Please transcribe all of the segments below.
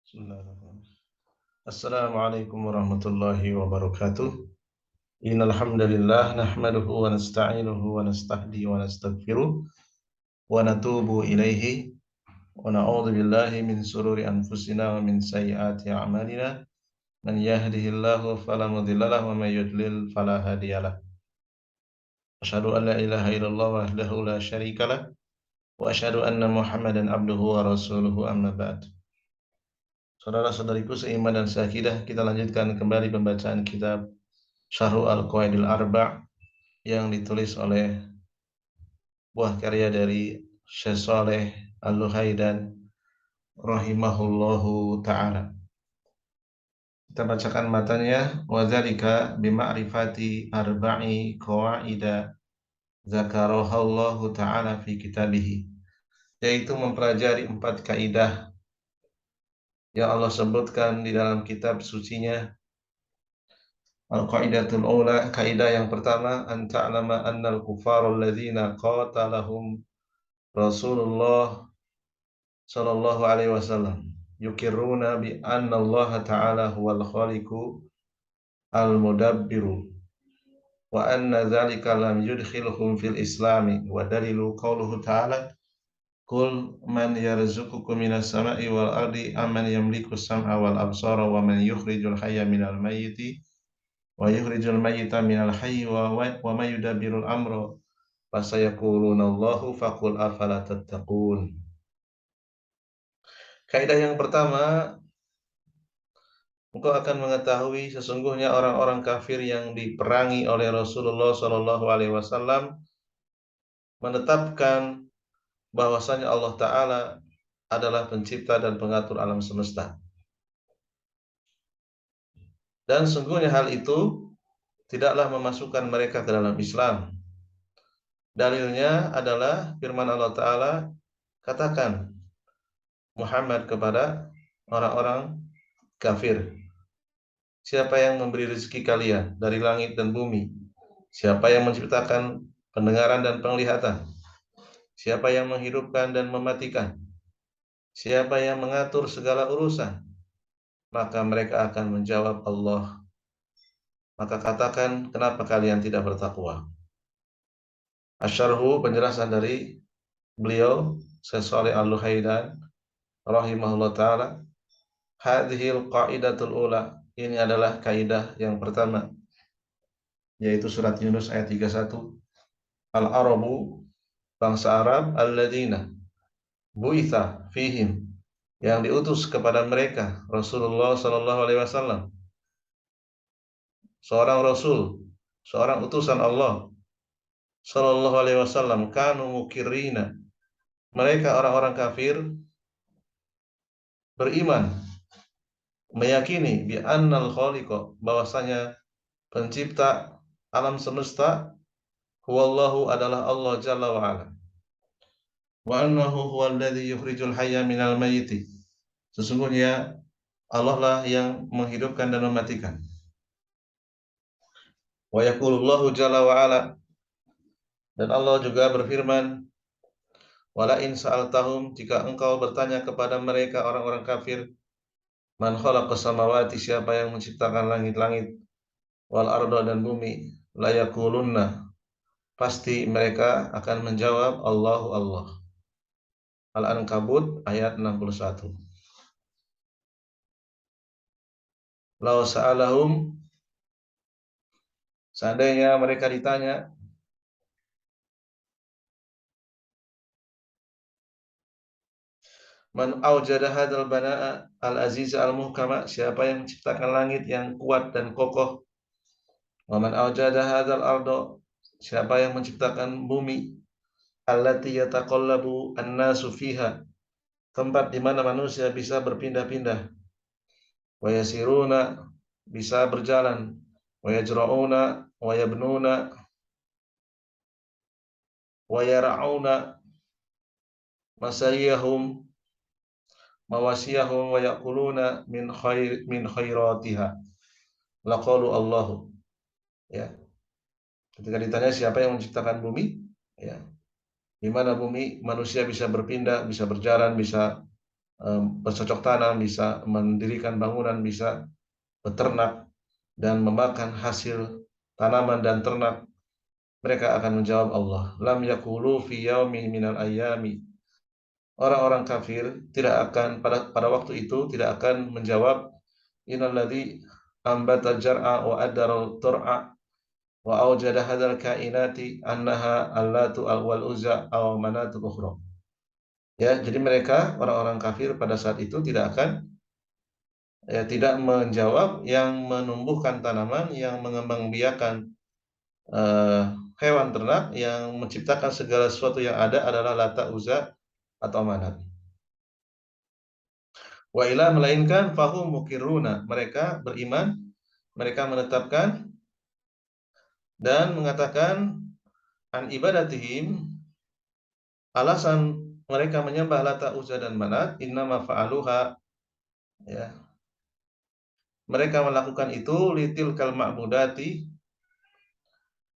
Bismillahirrahmanirrahim. Assalamualaikum warahmatullahi wabarakatuh. Innal hamdalillah nahmaduhu wa nasta'inuhu wa nastahdi wa nastaghfiruh wa natubu ilaihi wa na'udzu billahi min sururi anfusina wa min sayyiati a'malina. Man yahdihillahu fala mudilla lahu wa may yudlil fala hadiyalah. Asyhadu an la ilaha illallah wahdahu la syarikalah wa asyhadu anna Muhammadan abduhu wa rasuluhu amma ba'd. Saudara-saudariku seiman dan seakidah, kita lanjutkan kembali pembacaan kitab Syarh Al-Qawaidil Arba' yang ditulis oleh buah karya dari Syekh Shaleh Al-Luhaidan rahimahullahu taala. Kita bacakan matanya, wa dzalika bima'rifati arba'i qawaida zakarahallahu taala fi kitabih, yaitu mempelajari 4 kaidah yang Allah sebutkan di dalam kitab sucinya. Al-qaidatul ula, kaidah yang pertama, an ta'lama annal kufarul ladzina qatalahum Rasulullah sallallahu alaihi wasallam yukirruna bi anna Allah ta'ala huwal khaliqu al-mudabbiru wa anna dzalika lam yudkhilhum fil islami, wa dalilu qauluhu ta'ala qul man yarzuqukum minas sama'i wal ardi amman yamliku sam'a wal absara wa man yukhrijul hayya minal mayyiti wa yukhrijul mayyita minal hayyi wa may yudabbirul amra fasayaquluna Allahu faqul afala tattaqun. Kaidah yang pertama, engkau akan mengetahui sesungguhnya orang-orang kafir yang diperangi oleh Rasulullah Shallallahu Alaihi Wasallam menetapkan bahwasanya Allah Ta'ala adalah pencipta dan pengatur alam semesta. Dan sungguhnya hal itu tidaklah memasukkan mereka ke dalam Islam. Dalilnya adalah firman Allah Ta'ala, katakan Muhammad kepada orang-orang kafir, siapa yang memberi rezeki kalian dari langit dan bumi? Siapa yang menciptakan pendengaran dan penglihatan? Siapa yang menghidupkan dan mematikan? Siapa yang mengatur segala urusan? Maka mereka akan menjawab Allah. Maka katakan, kenapa kalian tidak bertakwa? Asyarhu, penjelasan dari beliau Syekh Shaleh Al-Luhaidan rahimahullah ta'ala, hadhil qaidatul ula, ini adalah kaidah yang pertama, yaitu surat Yunus ayat 31. Al-Arabu, bangsa Arab, alladzina buitha fihim, yang diutus kepada mereka Rasulullah sallallahu alaihi wasallam, seorang rasul, seorang utusan Allah sallallahu alaihi wasallam, kanu mukirrina, mereka orang-orang kafir beriman, meyakini bi annal khaliqa, bahwasanya pencipta alam semesta huwallahu, adalah Allah jalla wa ala, wa annahu huwallazi yukhrijul hayya minal mayyiti, sesungguhnya Allah lah yang menghidupkan dan mematikan. Wa yaqulullahu jalla wa ala, dan Allah juga berfirman, wala in sa'altahum, jika engkau bertanya kepada mereka orang-orang kafir, man khalaqas samawati, siapa yang menciptakan langit-langit, wal arda, dan bumi, la yaqulunna, pasti mereka akan menjawab Allahu Allah. Al-Ankabut ayat 61. Lau sa'alahum, seandainya mereka ditanya, man aujada hadzal bana'a al-aziz al-muhkama, siapa yang menciptakan langit yang kuat dan kokoh, wa man aujada hadzal arda, siapa yang menciptakan bumi, allati yataqallabu an-nasu fiha, tempat di mana manusia bisa berpindah-pindah, wa yasiruna, bisa berjalan, wa yajra'una, wa yabnuna, wa yara'una masariyahum, mawasiyahum, wa yaquluna min khairatiha, laqalu Allahu. Ya, ketika ditanya siapa yang menciptakan bumi, ya, di mana bumi manusia bisa berpindah, bisa berjalan, bisa bercocok tanam, bisa mendirikan bangunan, bisa beternak dan memakan hasil tanaman dan ternak, mereka akan menjawab Allah, lam yaqulu fi yaumin minal ayami. Orang-orang kafir tidak akan pada waktu itu tidak akan menjawab innalladzi ambata jar'a wa adara tur'a wa awjada hadzal kainati annaha allatu wal uzza aw manatul ukhra. Ya, jadi mereka orang-orang kafir pada saat itu tidak menjawab yang menumbuhkan tanaman, yang mengembangbiakan eh, hewan ternak, yang menciptakan segala sesuatu yang ada adalah Lata, Uzza atau Manat. Wa ilah melainkan fahum mukiruna, mereka beriman, mereka menetapkan dan mengatakan an ibadatihim, alasan mereka menyembah Lata, Uzza dan Manat, innama fa'aluha, ya, mereka melakukan itu litil kal ma'budati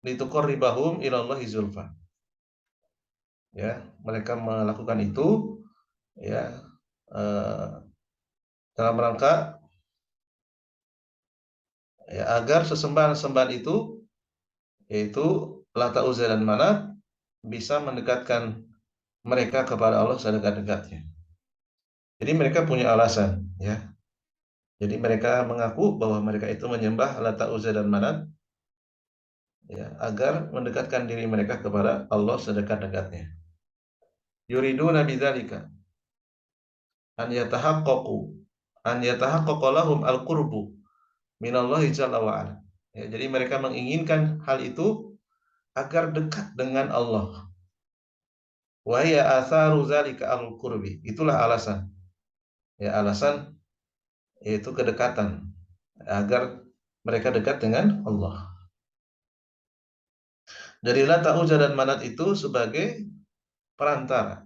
lituqarribahum ilallahi zulfa. Ya, mereka melakukan itu, ya, eh, dalam rangka, ya, agar sesembahan-sembahan itu, yaitu Lata, Uzza dan Manat, bisa mendekatkan mereka kepada Allah sedekat-dekatnya. Jadi mereka punya alasan, ya. Jadi mereka mengaku bahwa mereka itu menyembah Lata, Uzza dan Manat, ya, agar mendekatkan diri mereka kepada Allah sedekat-dekatnya. Yuriduna bidzalika an yatahaqqaqu an yatahaqqaqa lahum al-qurbu minallahi jalla wa ala. Ya, jadi mereka menginginkan hal itu agar dekat dengan Allah. Wa hiya atharu zalika al-qurbi. Itulah alasan. Ya, alasan yaitu kedekatan agar mereka dekat dengan Allah. Jadi Lata, Uzza dan Manat itu sebagai perantara.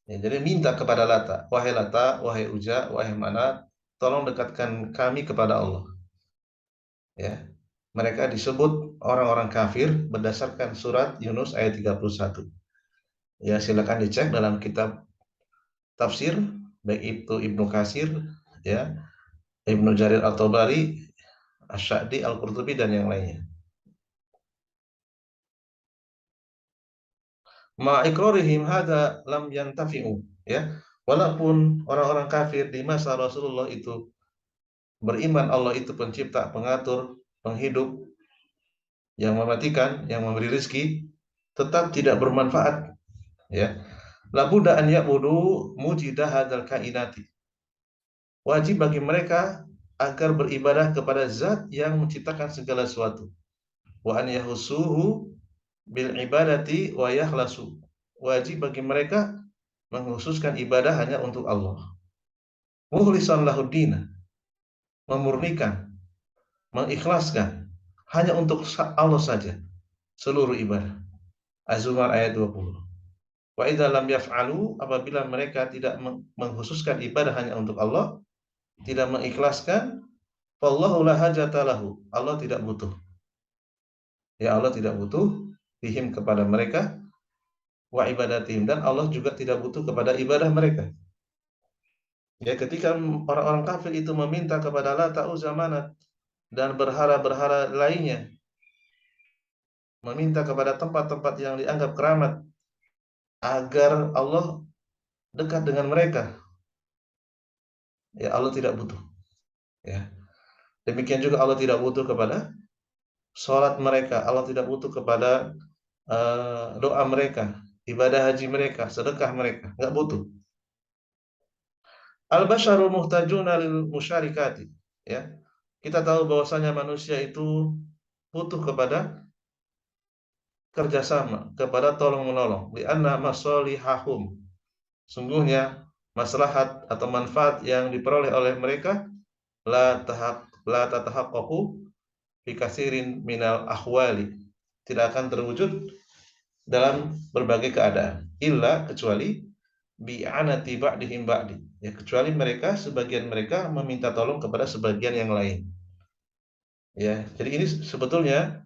Ya, jadi minta kepada Lata, wahai Lata, wahai Uzza, wahai Manat, tolong dekatkan kami kepada Allah. Ya. Mereka disebut orang-orang kafir berdasarkan surat Yunus ayat 31. Ya, silakan dicek dalam kitab tafsir, baik itu Ibnu Katsir, ya, Ibnu Jarir At-Tabari, Asy-Sya'di, Al-Qurtubi dan yang lainnya. Ma iqrarihim hadza lam yantafi'u, ya. Walaupun orang-orang kafir di masa Rasulullah itu beriman Allah itu pencipta, pengatur, penghidup, yang mematikan, yang memberi rezeki, tetap tidak bermanfaat, ya. Labuda an ya'budu mujidah hadzal kainati. Wajib bagi mereka agar beribadah kepada zat yang menciptakan segala sesuatu. Wa an yahusuhu bil ibadati wa yakhlasu. Wajib bagi mereka mengkhususkan ibadah hanya untuk Allah. Mukhlishan lahuddin, memurnikan, mengikhlaskan hanya untuk Allah saja seluruh ibadah. Az-Zumar ayat 20. Wa idza lam yaf'alu, apabila mereka tidak mengkhususkan ibadah hanya untuk Allah, tidak mengikhlaskan, wallahu la hajata lahu, Allah tidak butuh. Ya, Allah tidak butuh bihim kepada mereka, wa ibadatihim, dan Allah juga tidak butuh kepada ibadah mereka. Ya, ketika orang-orang kafir itu meminta kepada Lata, Uzza, Manat dan berhala-berhala lainnya, meminta kepada tempat-tempat yang dianggap keramat agar Allah dekat dengan mereka, ya, Allah tidak butuh. Ya. Demikian juga Allah tidak butuh kepada sholat mereka, Allah tidak butuh kepada doa mereka, ibadah haji mereka, sedekah mereka, nggak butuh. Al-basharu muhtajuna lil musyarikati. Ya. Kita tahu bahwasanya manusia itu butuh kepada kerjasama, kepada tolong menolong. Li anna masalihahum. Sungguhnya maslahat atau manfaat yang diperoleh oleh mereka la tatahaqqaqu fi katsirin minal ahwali. Tidak akan terwujud dalam berbagai keadaan. Illa, kecuali bi'anati ba'dihim ba'di. Ya, kecuali mereka, sebagian mereka meminta tolong kepada sebagian yang lain. Ya, jadi ini sebetulnya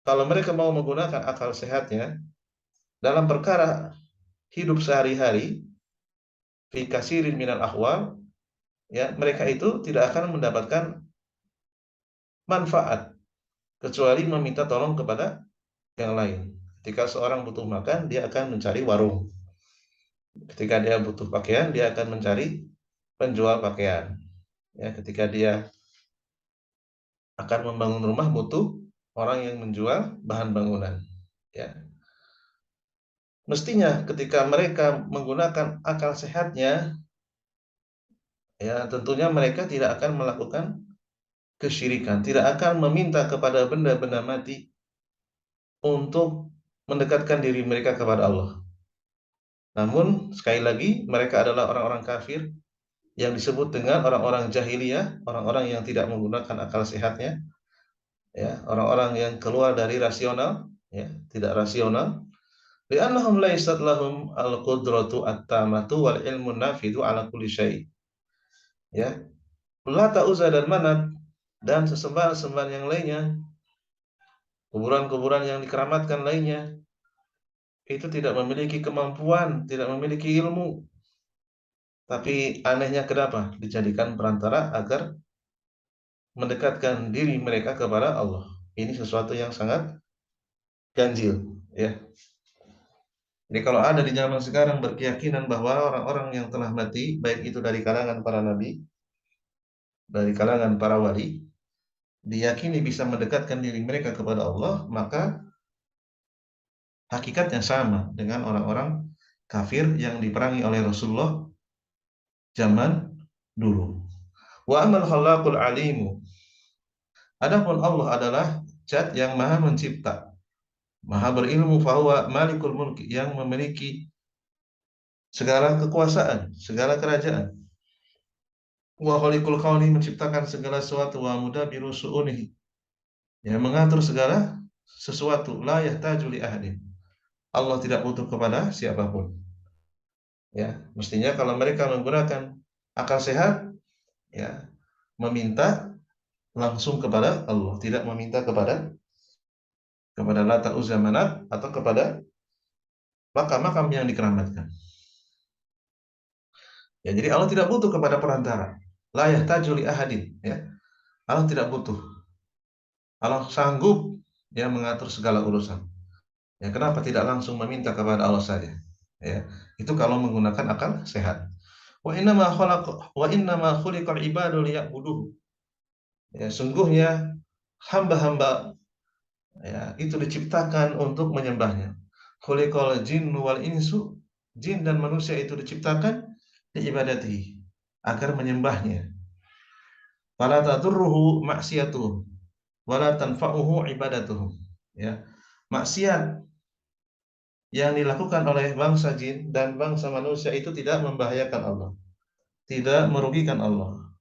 kalau mereka mau menggunakan akal sehatnya dalam perkara hidup sehari-hari, fi katsirin minal ahwal, ya, mereka itu tidak akan mendapatkan manfaat kecuali meminta tolong kepada yang lain. Ketika seorang butuh makan, dia akan mencari warung. Ketika dia butuh pakaian, dia akan mencari penjual pakaian. Ya, ketika dia akan membangun rumah, butuh orang yang menjual bahan bangunan. Ya, mestinya ketika mereka menggunakan akal sehatnya, ya, tentunya mereka tidak akan melakukan kesyirikan, tidak akan meminta kepada benda-benda mati untuk mendekatkan diri mereka kepada Allah. Namun sekali lagi mereka adalah orang-orang kafir yang disebut dengan orang-orang jahiliyah, orang-orang yang tidak menggunakan akal sehatnya, ya, orang-orang yang keluar dari rasional, ya, tidak rasional. Li'annahum laysat lahum al-qudratu at-tamatu wal ilmu nafidu ala kulli syai'. Ya, Lata, Uzza dan Manat dan sesembahan-sembahan yang lainnya, kuburan-kuburan yang dikeramatkan lainnya, itu tidak memiliki kemampuan, tidak memiliki ilmu. Tapi anehnya kenapa? Dijadikan perantara agar mendekatkan diri mereka kepada Allah. Ini sesuatu yang sangat ganjil, ya. Jadi kalau ada di zaman sekarang berkeyakinan bahwa orang-orang yang telah mati, baik itu dari kalangan para nabi, dari kalangan para wali, diyakini bisa mendekatkan diri mereka kepada Allah, maka hakikatnya sama dengan orang-orang kafir yang diperangi oleh Rasulullah zaman dulu. Wa amal khalaqul alimu. Adapun Allah adalah zat yang maha mencipta, maha berilmu, fahuwa malikul mulki, yang memiliki segala kekuasaan, segala kerajaan. Wa khaliqul kauni, menciptakan segala sesuatu, wa mudabiru su'unihi, yang mengatur segala sesuatu. La yahtaju li ahadin. Allah tidak butuh kepada siapapun. Ya, mestinya kalau mereka menggunakan akal sehat, ya, meminta langsung kepada Allah, tidak meminta kepada Lata, Uzza, Manat, atau kepada makam-makam yang dikeramatkan. Ya, jadi Allah tidak butuh kepada perantara. La yahtaju li ahadin, ya. Allah tidak butuh. Allah sanggup, ya, mengatur segala urusan. Ya, kenapa tidak langsung meminta kepada Allah saja? Ya, itu kalau menggunakan akal sehat. Wa inna ma khuliqal ibadu liya'buduhu. Ya, sungguhnya hamba-hamba, ya, itu diciptakan untuk menyembahnya. Khuliqal jinnu wal insu, jin dan manusia itu diciptakan diibadati, agar menyembahnya. Fala tadurruhu maksiatuhum wala tanfa'uhu ibadatuhum. Ya. Maksiat yang dilakukan oleh bangsa jin dan bangsa manusia itu tidak membahayakan Allah, tidak merugikan Allah,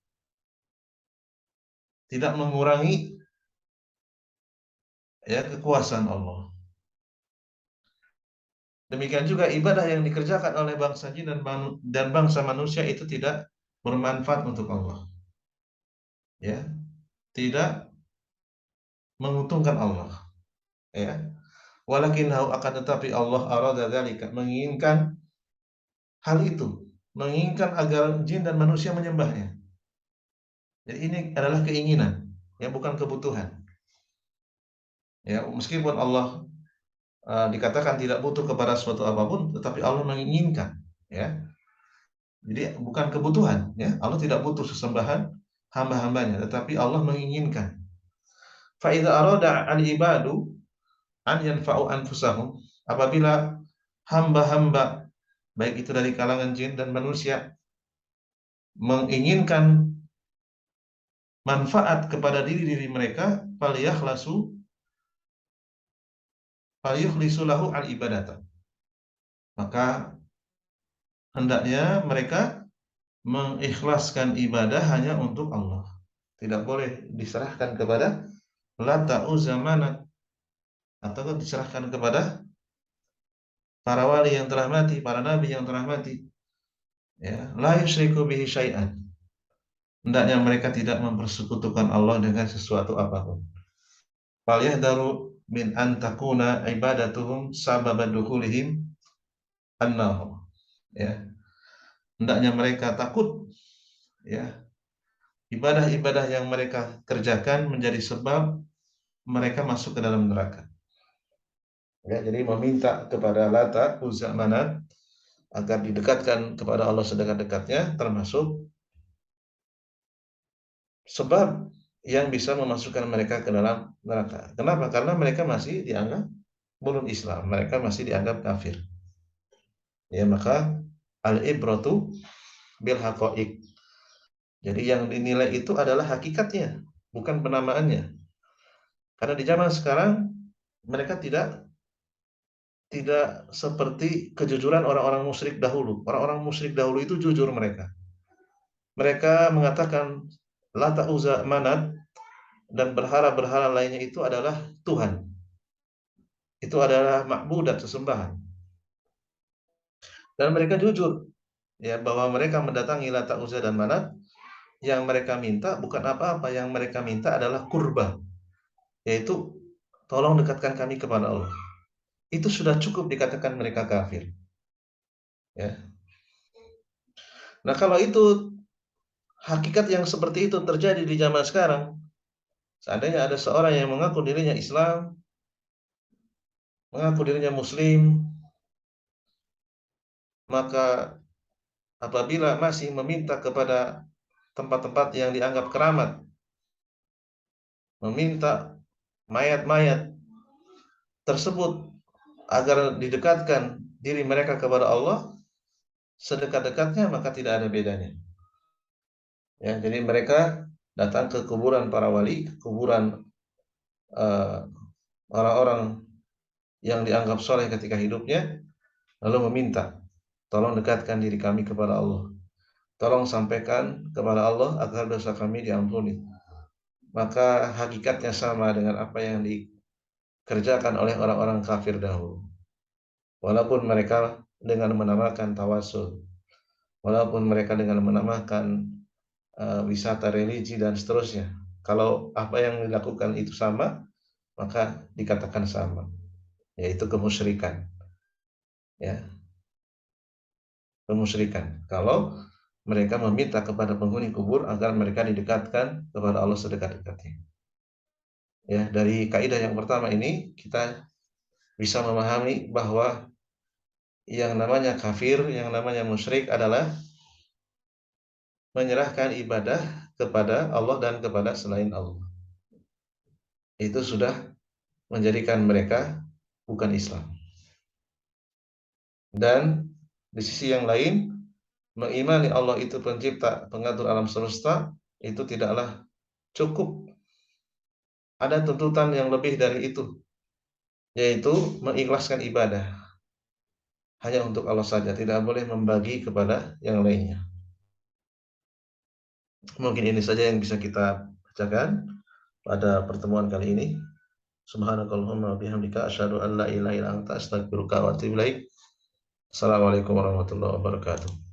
tidak mengurangi, ya, kekuasaan Allah. Demikian juga ibadah yang dikerjakan oleh bangsa jin dan bangsa manusia itu tidak bermanfaat untuk Allah, ya, tidak menguntungkan Allah, ya. Walakinnahu, akan tetapi Allah arada dzalika, menginginkan hal itu, menginginkan agar jin dan manusia menyembahnya. Jadi ini adalah keinginan, ya, bukan kebutuhan. Ya, meskipun Allah dikatakan tidak butuh kepada suatu apapun, tetapi Allah menginginkan, ya. Jadi bukan kebutuhan, ya. Allah tidak butuh sesembahan hamba-hambanya, tetapi Allah menginginkan. Fa idza arada al-ibadu an yanfa'u anfusahum, apabila hamba-hamba baik itu dari kalangan jin dan manusia menginginkan manfaat kepada diri-diri mereka, falyukhlisu lahu al-ibadata, maka hendaknya mereka mengikhlaskan ibadah hanya untuk Allah. Tidak boleh diserahkan kepada Lata, Uzza, Manat, atau diserahkan kepada para wali yang telah mati, para nabi yang telah mati. Ya, la yusyriku bihi syai'an. Hendaknya mereka tidak mempersekutukan Allah dengan sesuatu apapun. Fal yahdaru min an takuna ibadatuhum sababa dukhulihim an-nar. Ya. hendaknya mereka takut, ya, ibadah-ibadah yang mereka kerjakan menjadi sebab mereka masuk ke dalam neraka. Ya, jadi meminta kepada Lata, Uzza, Manat agar didekatkan kepada Allah sedekat-dekatnya termasuk sebab yang bisa memasukkan mereka ke dalam neraka. Kenapa? Karena mereka masih dianggap belum Islam, mereka masih dianggap kafir. Ya, maka al-ibratu bil haqaiq. Jadi yang dinilai itu adalah hakikatnya, bukan penamaannya. Karena di zaman sekarang mereka tidak seperti kejujuran orang-orang musyrik dahulu. Orang-orang musyrik dahulu itu jujur mereka. Mereka mengatakan Lata, Uzza, Manat dan berhala-berhala lainnya itu adalah Tuhan. Itu adalah ma'budat, sesembahan. Dan mereka jujur ya bahwa mereka mendatangi Lata, Uzza dan Manat, yang mereka minta bukan apa-apa, yang mereka minta adalah kurba, yaitu tolong dekatkan kami kepada Allah. Itu sudah cukup dikatakan mereka kafir. Ya. Nah, kalau itu hakikat yang seperti itu terjadi di zaman sekarang, seandainya ada seorang yang mengaku dirinya Islam, mengaku dirinya Muslim, maka apabila masih meminta kepada tempat-tempat yang dianggap keramat, meminta mayat-mayat tersebut agar didekatkan diri mereka kepada Allah sedekat-dekatnya, maka tidak ada bedanya. Ya, jadi mereka datang ke kuburan para wali, kuburan orang-orang yang dianggap soleh ketika hidupnya, lalu meminta, tolong dekatkan diri kami kepada Allah. Tolong sampaikan kepada Allah agar dosa kami diampuni. Maka hakikatnya sama dengan apa yang dikerjakan oleh orang-orang kafir dahulu. Walaupun mereka dengan menamakan tawasul, walaupun mereka dengan menamakan wisata religi dan seterusnya. Kalau apa yang dilakukan itu sama, maka dikatakan sama, yaitu kemusyrikan. Ya, kemusyrikan. Kalau mereka meminta kepada penghuni kubur agar mereka didekatkan kepada Allah sedekat-dekatnya. Ya, dari kaidah yang pertama ini kita bisa memahami bahwa yang namanya kafir, yang namanya musyrik adalah menyerahkan ibadah kepada Allah dan kepada selain Allah. Itu sudah menjadikan mereka bukan Islam. Dan di sisi yang lain, mengimani Allah itu pencipta, pengatur alam semesta, itu tidaklah cukup. Ada tuntutan yang lebih dari itu, yaitu mengikhlaskan ibadah hanya untuk Allah saja, tidak boleh membagi kepada yang lainnya. Mungkin ini saja yang bisa kita bacakan pada pertemuan kali ini. Subhanakallahumma wa bihamdika asyhadu an la ilaha illa anta astaghfiruka wa atubu ilaik. Assalamualaikum warahmatullahi wabarakatuh.